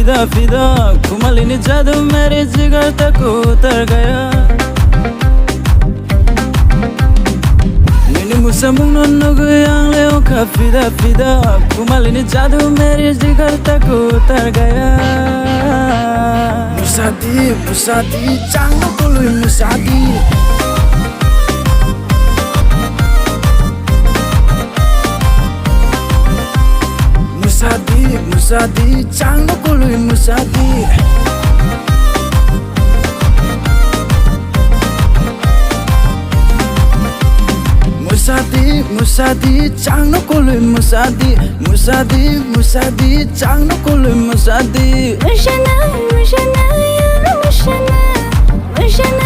फिदा फिदा खुमालिनी जादू मेरे जिगर तक उतर गया Nini musa mung nono goyang leo ka fida fida खुमालिनी जादू मेरे जिगर तक उतर गया Musadi musadi jangan kului musadi Musadi musadi jangan kului musadi Musadi musadi jangan kului musadi Musadi musadi jangan kului musadi Mushana mushana ya mushana mushana